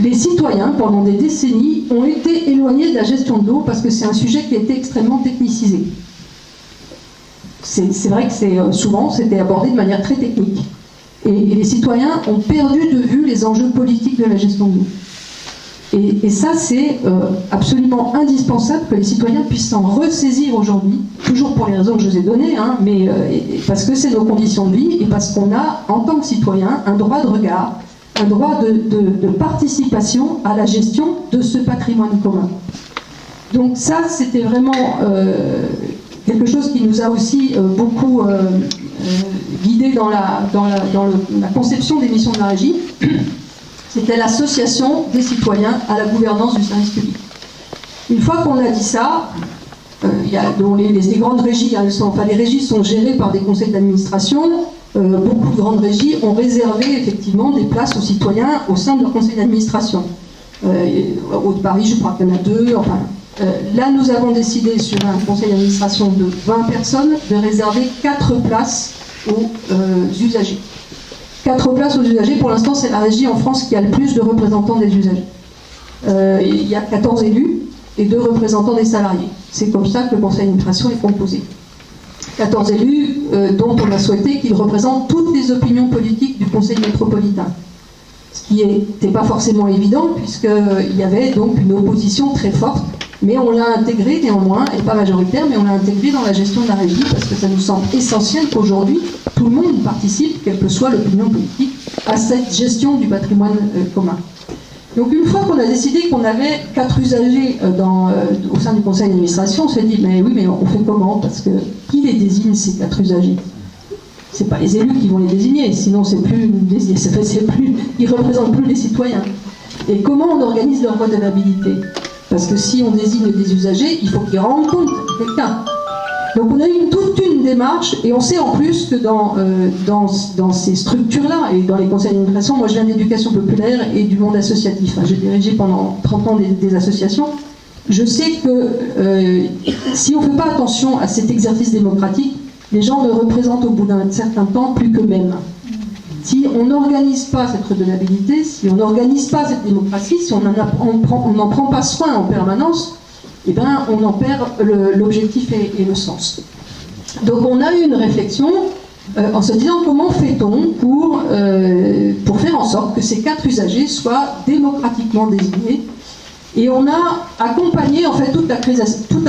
les citoyens, pendant des décennies, ont été éloignés de la gestion de l'eau parce que c'est un sujet qui a été extrêmement technicisé. C'est vrai que souvent, c'était abordé de manière très technique. Et les citoyens ont perdu de vue les enjeux politiques de la gestion de l'eau. Et ça, c'est absolument indispensable que les citoyens puissent s'en ressaisir aujourd'hui, toujours pour les raisons que je vous ai données, hein, mais parce que c'est nos conditions de vie et parce qu'on a, en tant que citoyen, un droit de regard, un droit de participation à la gestion de ce patrimoine commun. Donc ça, c'était vraiment quelque chose qui nous a aussi beaucoup guidé dans la conception des missions de la régie. C'était l'association des citoyens à la gouvernance du service public. Une fois qu'on a dit ça, les grandes régies, hein, les régies sont gérées par des conseils d'administration. Beaucoup de grandes régies ont réservé effectivement des places aux citoyens au sein de leur conseil d'administration. Au de Paris, je crois qu'il y en a 2. Enfin, là, nous avons décidé sur un conseil d'administration de 20 personnes de réserver 4 places aux usagers. 4 places aux usagers, pour l'instant, c'est la régie en France qui a le plus de représentants des usagers. Il y a 14 élus et 2 représentants des salariés. C'est comme ça que le conseil d'administration est composé. 14 élus dont on a souhaité qu'ils représentent toutes les opinions politiques du conseil métropolitain. Ce qui n'était pas forcément évident, puisqu'il y avait donc une opposition très forte, mais on l'a intégré néanmoins, et pas majoritaire, mais on l'a intégré dans la gestion de la régie, parce que ça nous semble essentiel qu'aujourd'hui, tout le monde participe, quelle que soit l'opinion politique, à cette gestion du patrimoine commun. Donc une fois qu'on a décidé qu'on avait 4 usagers au sein du conseil d'administration, on s'est dit, mais oui, mais on fait comment? Parce que qui les désigne, ces 4 usagers? C'est pas les élus qui vont les désigner, sinon ils ne représentent plus les citoyens. Et comment on organise leur redevabilité? Parce que si on désigne des usagers, il faut qu'ils rendent compte à quelqu'un. Donc on a eu toute une démarche, et on sait en plus que dans ces structures-là, et dans les conseils d'administration, moi je viens de l'éducation populaire et du monde associatif, hein, j'ai dirigé pendant 30 ans des associations, je sais que si on ne fait pas attention à cet exercice démocratique, les gens ne représentent au bout d'un certain temps plus qu'eux-mêmes. Si on n'organise pas cette redevabilité, si on n'organise pas cette démocratie, si on n'en prend pas soin en permanence, eh ben, on en perd l'objectif et le sens. Donc on a eu une réflexion en se disant comment fait-on pour faire en sorte que ces 4 usagers soient démocratiquement désignés. Et on a accompagné en fait toute la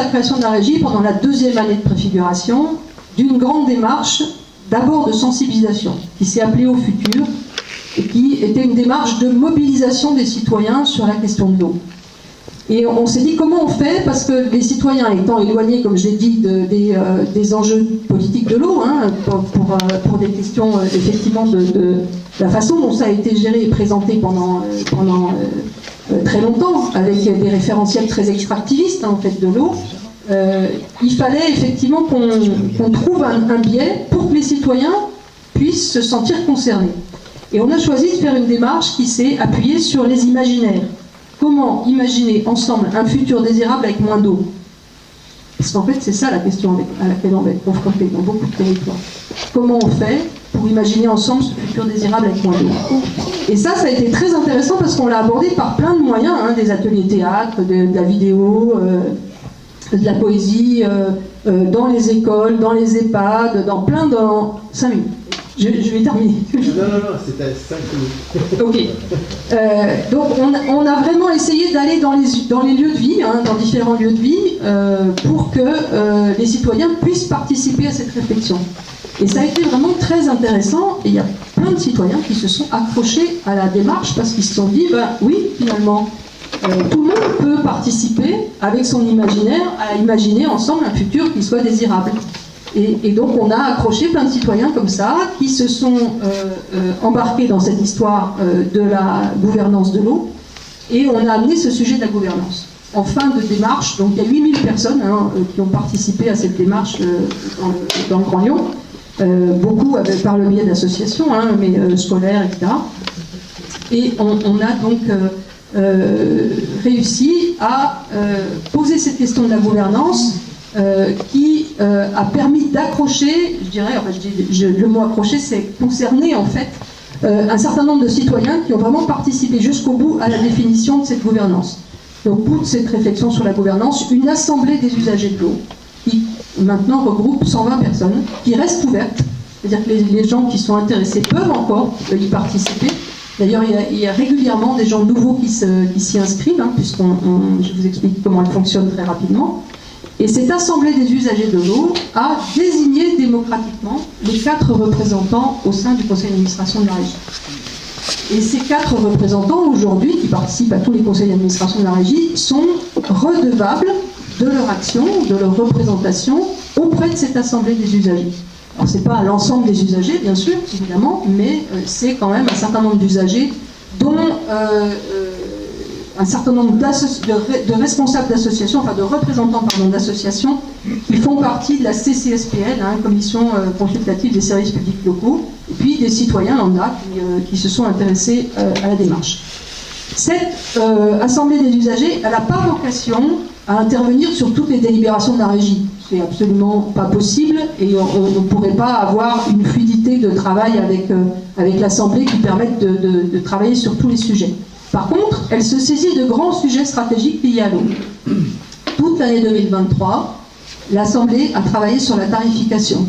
création de la régie pendant la 2e année de préfiguration d'une grande démarche, d'abord de sensibilisation, qui s'est appelée Au Futur, et qui était une démarche de mobilisation des citoyens sur la question de l'eau. Et on s'est dit comment on fait, parce que les citoyens étant éloignés, comme j'ai dit, des enjeux politiques de l'eau, hein, pour des questions effectivement de la façon dont ça a été géré et présenté pendant très longtemps, avec des référentiels très extractivistes, hein, en fait, de l'eau, il fallait effectivement qu'on trouve un biais pour que les citoyens puissent se sentir concernés. Et on a choisi de faire une démarche qui s'est appuyée sur les imaginaires. Comment imaginer ensemble un futur désirable avec moins d'eau? Parce qu'en fait, c'est ça la question à laquelle on va être confronté dans beaucoup de territoires. Comment on fait pour imaginer ensemble ce futur désirable avec moins d'eau? Et ça a été très intéressant parce qu'on l'a abordé par plein de moyens, hein, des ateliers théâtre, de la vidéo, de la poésie, dans les écoles, dans les EHPAD, dans 5 minutes. Je vais terminer. Non, c'était à 5 minutes. Ok. Donc on a vraiment essayé d'aller dans les lieux de vie, hein, dans différents lieux de vie, pour que les citoyens puissent participer à cette réflexion. Et ça a été vraiment très intéressant, et il y a plein de citoyens qui se sont accrochés à la démarche parce qu'ils se sont dit, ben oui, finalement, tout le monde peut participer avec son imaginaire à imaginer ensemble un futur qui soit désirable. Et donc on a accroché plein de citoyens comme ça, qui se sont embarqués dans cette histoire de la gouvernance de l'eau, et on a amené ce sujet de la gouvernance. En fin de démarche, donc il y a 8000 personnes qui ont participé à cette démarche dans le Grand Lyon, beaucoup par le biais d'associations, mais scolaires, etc. Et on a donc réussi à poser cette question de la gouvernance qui a permis d'accrocher, je dirais, le mot accrocher, c'est concerner en fait un certain nombre de citoyens qui ont vraiment participé jusqu'au bout à la définition de cette gouvernance. Et au bout de cette réflexion sur la gouvernance, une assemblée des usagers de l'eau, qui maintenant regroupe 120 personnes, qui reste ouverte, c'est-à-dire que les gens qui sont intéressés peuvent encore y participer. D'ailleurs, il y a régulièrement des gens nouveaux qui s'y inscrivent, je vous explique comment elle fonctionne très rapidement. Et cette assemblée des usagers de l'eau a désigné démocratiquement les 4 représentants au sein du conseil d'administration de la régie. Et ces 4 représentants, aujourd'hui, qui participent à tous les conseils d'administration de la régie, sont redevables de leur action, de leur représentation auprès de cette assemblée des usagers. Alors, ce n'est pas l'ensemble des usagers, bien sûr, évidemment, mais c'est quand même un certain nombre d'usagers dont un certain nombre de responsables d'associations, enfin de représentants d'associations qui font partie de la CCSPL, Commission consultative des services publics locaux, et puis des citoyens lambda qui se sont intéressés à la démarche. Cette assemblée des usagers, elle n'a pas vocation à intervenir sur toutes les délibérations de la régie. C'est absolument pas possible et on ne pourrait pas avoir une fluidité de travail avec l'assemblée qui permette de travailler sur tous les sujets. Par contre, elle se saisit de grands sujets stratégiques liés à l'eau. Toute l'année 2023, l'Assemblée a travaillé sur la tarification.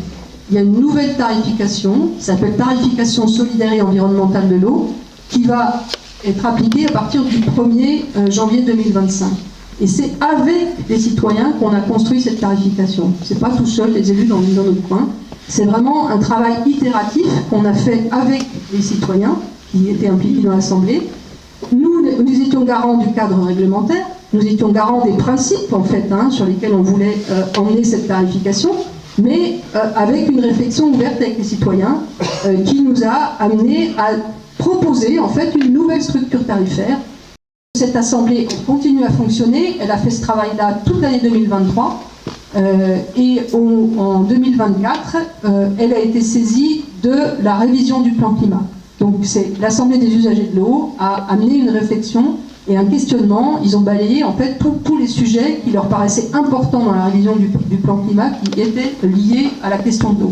Il y a une nouvelle tarification, qui s'appelle tarification solidaire et environnementale de l'eau, qui va être appliquée à partir du 1er janvier 2025. Et c'est avec les citoyens qu'on a construit cette tarification. Ce n'est pas tout seul, les élus dans notre coin. C'est vraiment un travail itératif qu'on a fait avec les citoyens qui étaient impliqués dans l'Assemblée. Nous étions garants du cadre réglementaire, nous étions garants des principes en fait, sur lesquels on voulait emmener cette tarification, mais avec une réflexion ouverte avec les citoyens qui nous a amené à proposer en fait une nouvelle structure tarifaire. Cette assemblée continue à fonctionner, elle a fait ce travail-là toute l'année 2023 et en 2024, elle a été saisie de la révision du plan climat. Donc c'est l'Assemblée des usagers de l'eau a amené une réflexion et un questionnement. Ils ont balayé en fait tous les sujets qui leur paraissaient importants dans la révision du plan climat qui étaient liés à la question de l'eau.